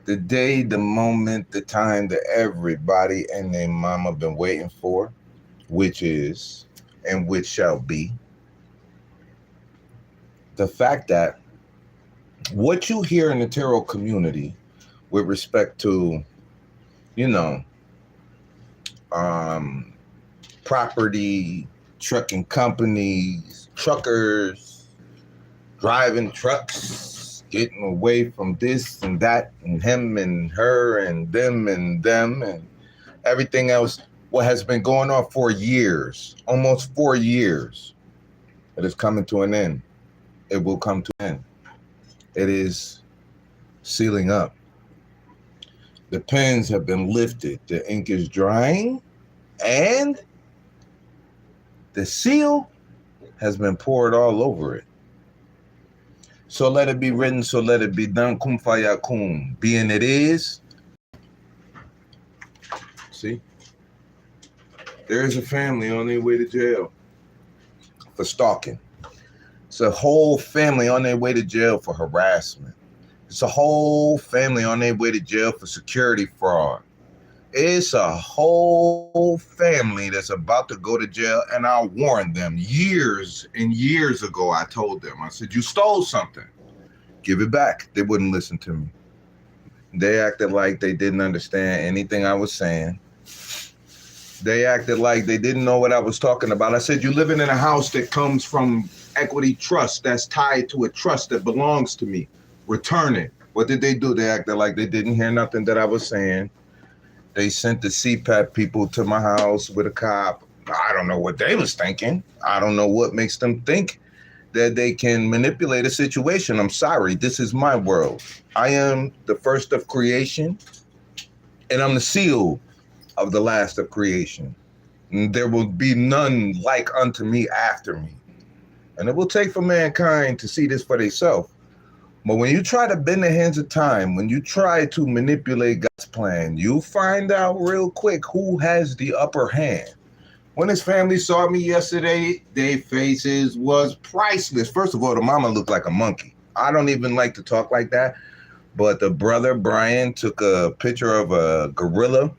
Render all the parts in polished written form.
The day, the moment, the time that everybody and their mama been waiting for, which is and which shall be the fact that what you hear in the tarot community with respect to, you know, um, property, trucking companies, truckers, driving trucks, getting away from this and that, and him and her, and them, and everything else, what has been going on for years, almost 4 years, it is coming to an end. It will come to an end. It is sealing up. The pens have been lifted. The ink is drying, and the seal has been poured all over it. So let it be written, so let it be done. Kum fayakum. Being it is. See? There is a family on their way to jail for stalking. It's a whole family on their way to jail for harassment. It's a whole family on their way to jail for security fraud. It's a whole family that's about to go to jail, and I warned them years and years ago. I told them, I said, you stole something. Give it back. They wouldn't listen to me. They acted like they didn't understand anything I was saying. They acted like they didn't know what I was talking about. I said, you're living in a house that comes from equity trust that's tied to a trust that belongs to me. Return it. What did they do? They acted like they didn't hear nothing that I was saying. They sent the CPAP people to my house with a cop. I don't know what they was thinking. I don't know what makes them think that they can manipulate a situation. I'm sorry. This is my world. I am the first of creation, and I'm the seal of the last of creation. And there will be none like unto me after me. And it will take for mankind to see this for themselves. But when you try to bend the hands of time, when you try to manipulate God's plan, you find out real quick who has the upper hand. When his family saw me yesterday, their faces was priceless. First of all, the mama looked like a monkey. I don't even like to talk like that. But the brother, Brian, took a picture of a gorilla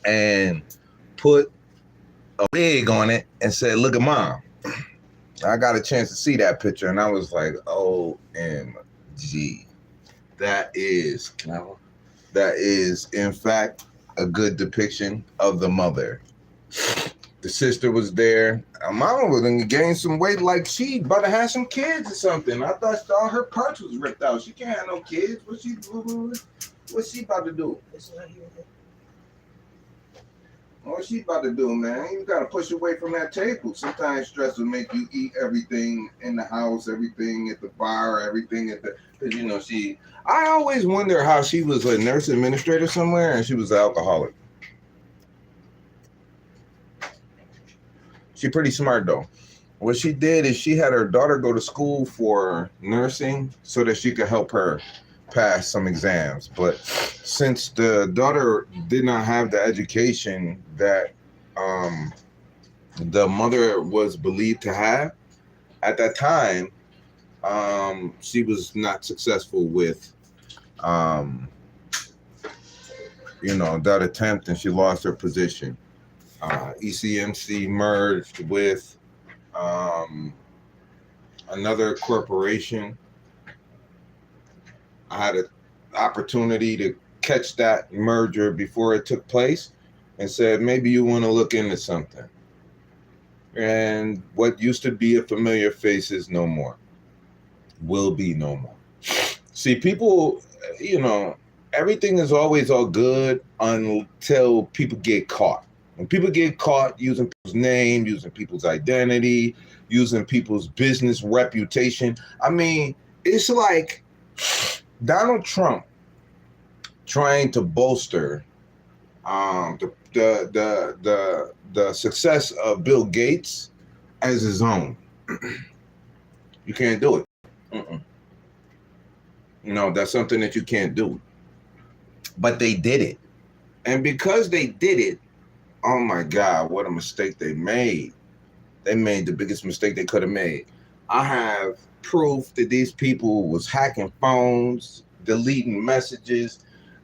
and put a wig on it and said, look at mom. I got a chance to see that picture, and I was like, OMG. That is, in fact, a good depiction of the mother. The sister was there. Mama was going to gain some weight like she about to have some kids or something. I thought all her parts was ripped out. She can't have no kids. What's she about to do? What's she about to do, man? You got to push away from that table. Sometimes stress will make you eat everything in the house, everything at the bar, everything at the... Because, you know, I always wonder how she was a nurse administrator somewhere and she was an alcoholic. She's pretty smart, though. What she did is she had her daughter go to school for nursing so that she could help her pass some exams. But since the daughter did not have the education that the mother was believed to have at that time, she was not successful with that attempt, and she lost her position. ECMC merged with another corporation. I had an opportunity to catch that merger before it took place and said, maybe you want to look into something. And what used to be a familiar face is no more, will be no more. See, people, everything is always all good until people get caught. When people get caught using people's name, using people's identity, using people's business reputation, I mean, it's like Donald Trump trying to bolster the success of Bill Gates as his own. You can't do it. No, that's something that you can't do. But they did it. And because they did it, oh my God, what a mistake they made. They made the biggest mistake they could have made. I have proof that these people was hacking phones, deleting messages.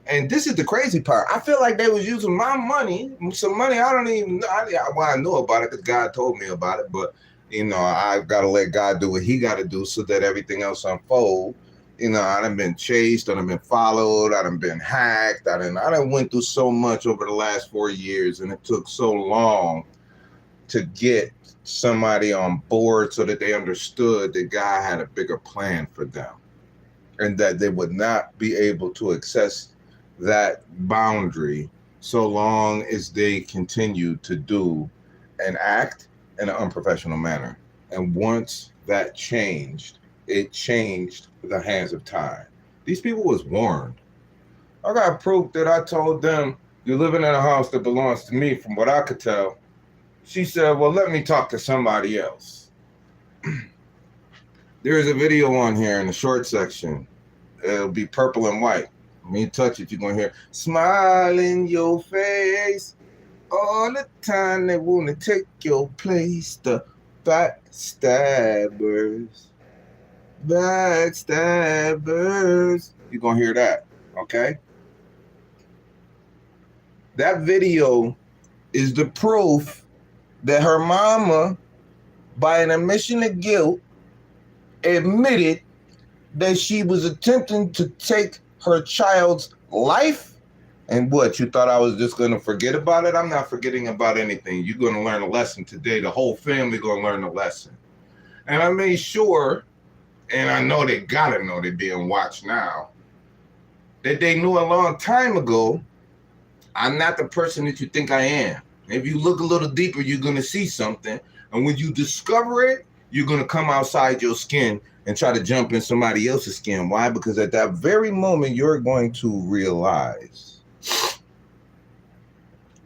And this is the crazy part. I feel like they was using my money, some money I don't even know. I knew about it because God told me about it. But, I've got to let God do what he got to do so that everything else unfold. I done been chased, I done been followed, I done been hacked. I done went through so much over the last 4 years, and it took so long to get somebody on board so that they understood that God had a bigger plan for them and that they would not be able to access that boundary so long as they continue to do and act in an unprofessional manner. And once that changed, it changed the hands of time. These people was warned. I got proof that I told them, you're living in a house that belongs to me, from what I could tell. She said, well, let me talk to somebody else. There is a video on here in the short section. It'll be purple and white. When you touch it, you're going to hear, smile in your face. All the time they want to take your place. The backstabbers. Backstabbers. You're going to hear that, okay? That video is the proof that her mama, by an admission of guilt, admitted that she was attempting to take her child's life. And what, you thought I was just going to forget about it? I'm not forgetting about anything. You're going to learn a lesson today. The whole family going to learn a lesson. And I made sure, and I know they got to know they're being watched now, that they knew a long time ago, I'm not the person that you think I am. If you look a little deeper, you're going to see something. And when you discover it, you're going to come outside your skin and try to jump in somebody else's skin. Why? Because at that very moment, you're going to realize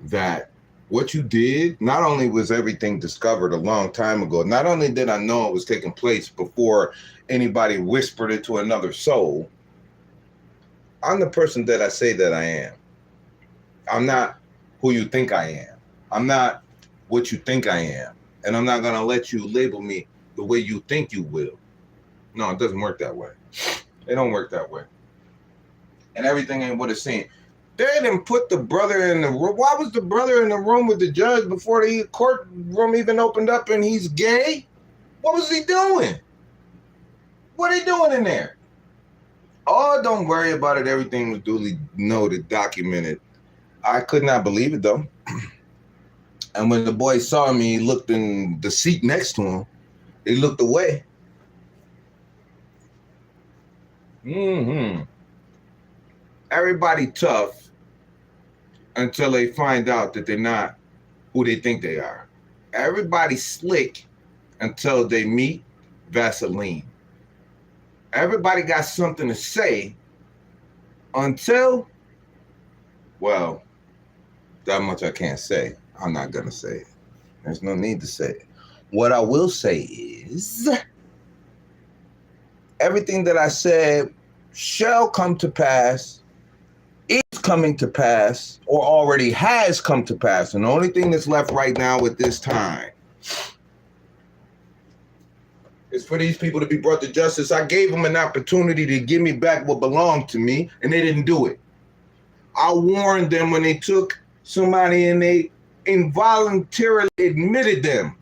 that what you did, not only was everything discovered a long time ago, not only did I know it was taking place before anybody whispered it to another soul, I'm the person that I say that I am. I'm not who you think I am. I'm not what you think I am. And I'm not going to let you label me the way you think you will. No, it doesn't work that way. It don't work that way. And everything ain't what it seemed. They didn't put the brother in the room. Why was the brother in the room with the judge before the courtroom even opened up and he's gay? What was he doing? What are they doing in there? Oh, don't worry about it. Everything was duly noted, documented. I could not believe it, though. And when the boy saw me, he looked in the seat next to him. He looked away. Everybody tough until they find out that they're not who they think they are. Everybody slick until they meet Vaseline. Everybody got something to say until, well, that much I can't say. I'm not going to say it. There's no need to say it. What I will say is everything that I said shall come to pass, is coming to pass, or already has come to pass. And the only thing that's left right now at this time is for these people to be brought to justice. I gave them an opportunity to give me back what belonged to me, and they didn't do it. I warned them when they took somebody and they involuntarily admitted them.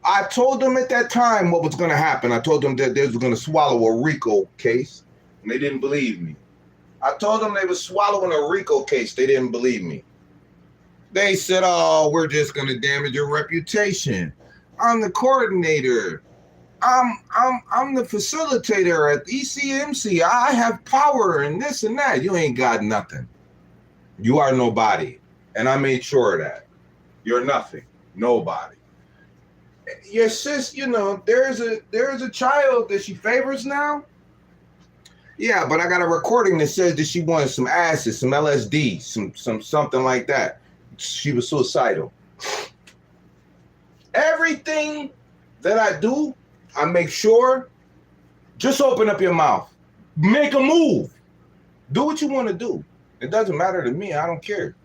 I told them at that time what was going to happen. I told them that they was going to swallow a RICO case, and they didn't believe me. I told them they were swallowing a RICO case. They didn't believe me. They said, oh, we're just going to damage your reputation. I'm the coordinator. I'm the facilitator at ECMC. I have power and this and that. You ain't got nothing. You are nobody. And I made sure of that. You're nothing. Nobody. Your sis, there's a child that she favors now. Yeah, but I got a recording that says that she wanted some acid, some LSD, some something like that. She was suicidal. Everything that I do, I make sure, just open up your mouth. Make a move. Do what you want to do. It doesn't matter to me. I don't care.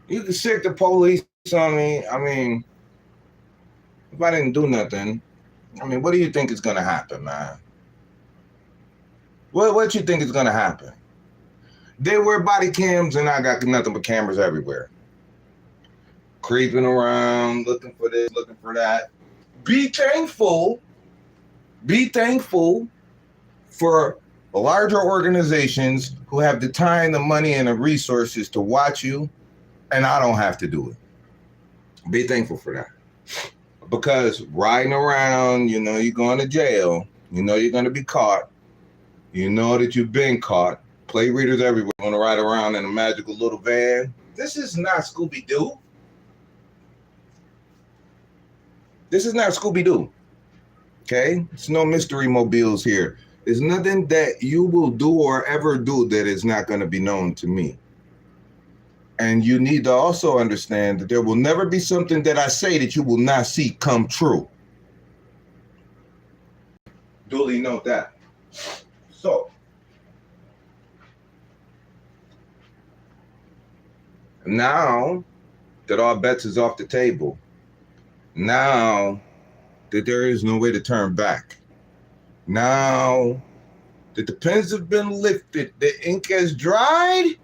You can sick the police on me. I mean, if I didn't do nothing, what do you think is going to happen, man? What you think is gonna happen? They wear body cams and I got nothing but cameras everywhere. Creeping around, looking for this, looking for that. Be thankful for larger organizations who have the time, the money, and the resources to watch you, and I don't have to do it. Be thankful for that. Because riding around, you know you're going to jail, you know you're going to be caught, you know that you've been caught. Play readers everywhere want to ride around in a magical little van. This is not Scooby-Doo. This is not Scooby-Doo. Okay? It's no mystery mobiles here. There's nothing that you will do or ever do that is not going to be known to me. And you need to also understand that there will never be something that I say that you will not see come true. Duly note that. So, now that all bets is off the table, now that there is no way to turn back, now that the pens have been lifted, the ink has dried,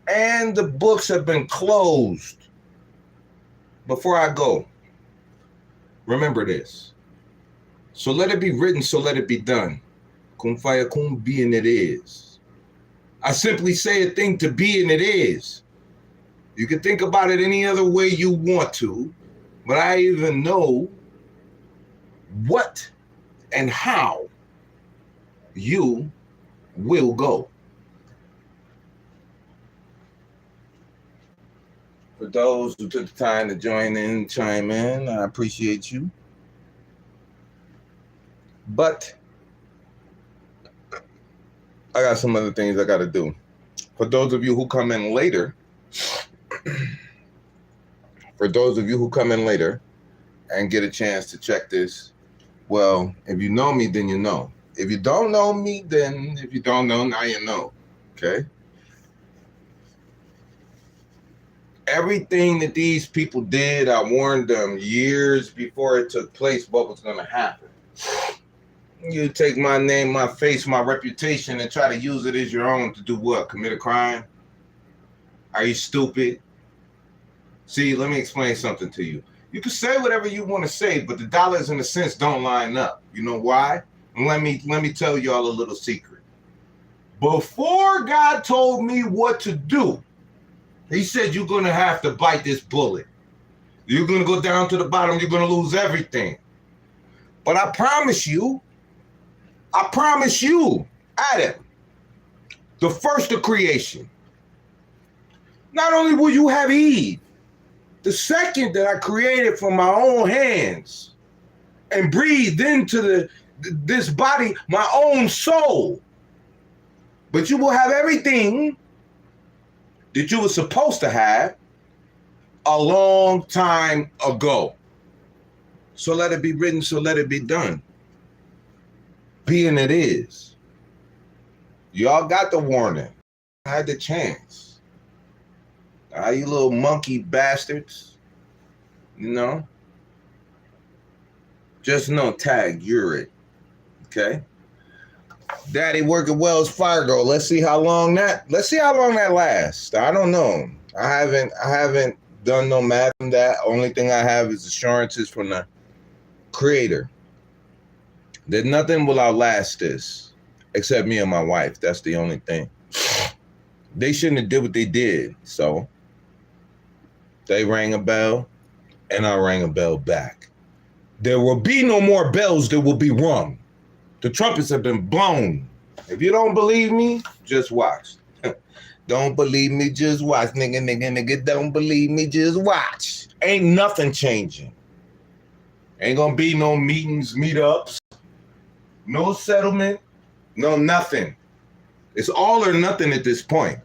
and the books have been closed. Before I go, remember this. So let it be written, so let it be done. Cum faya cum be, and it is. I simply say a thing to be, and it is. You can think about it any other way you want to, but I even know what and how you will go. For those who took the time to join in, chime in, I appreciate you. But I got some other things I got to do. For those of you who come in later, and get a chance to check this, well, if you know me, then you know. If you don't know me, then if you don't know, now you know. Okay? Everything that these people did, I warned them years before it took place what was going to happen. You take my name, my face, my reputation, and try to use it as your own to do what? Commit a crime? Are you stupid? See, let me explain something to you. You can say whatever you want to say, but the dollars and the cents don't line up. You know why? And let me tell y'all a little secret. Before God told me what to do, he said you're going to have to bite this bullet. You're going to go down to the bottom. You're going to lose everything. But I promise you, Adam, the first of creation, not only will you have Eve, the second that I created from my own hands and breathed into this body, my own soul, but you will have everything that you were supposed to have a long time ago. So let it be written, so let it be done. Being it is. Y'all got the warning. I had the chance. You little monkey bastards. You know? Just know, tag, you're it. Okay? Daddy working Wells Fargo. Let's see how long that lasts. I don't know. I haven't done no math on that. Only thing I have is assurances from the creator that nothing will outlast this except me and my wife. That's the only thing. They shouldn't have did what they did. So they rang a bell and I rang a bell back. There will be no more bells that will be rung. The trumpets have been blown. If you don't believe me, just watch. Don't believe me, just watch. Nigga, don't believe me, just watch. Ain't nothing changing. Ain't gonna be no meetings, meetups, no settlement, no nothing. It's all or nothing at this point.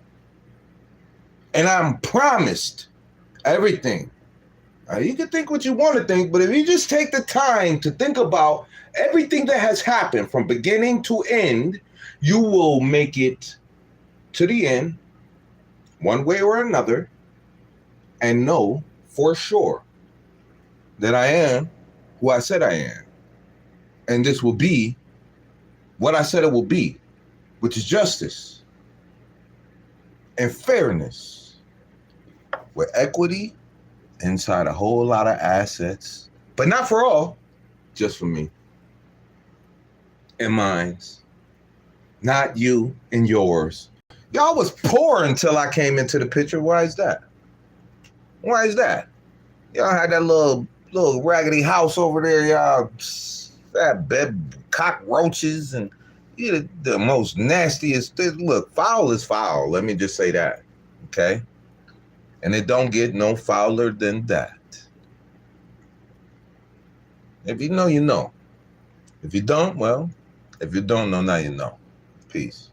And I'm promised everything. Now, you can think what you want to think, but if you just take the time to think about everything that has happened from beginning to end, you will make it to the end, one way or another, and know for sure that I am who I said I am. And this will be what I said it will be. which is justice and fairness, with equity inside a whole lot of assets, but not for all, just for me and mine's, not you and yours. Y'all was poor until I came into the picture. Why is that? Why is that? Y'all had that little raggedy house over there. Y'all fat bed cockroaches, and you the most nastiest. Look, foul is foul. Let me just say that, okay? And it don't get no fouler than that. If you know, you know. If you don't, well, if you don't know, now you know. Peace.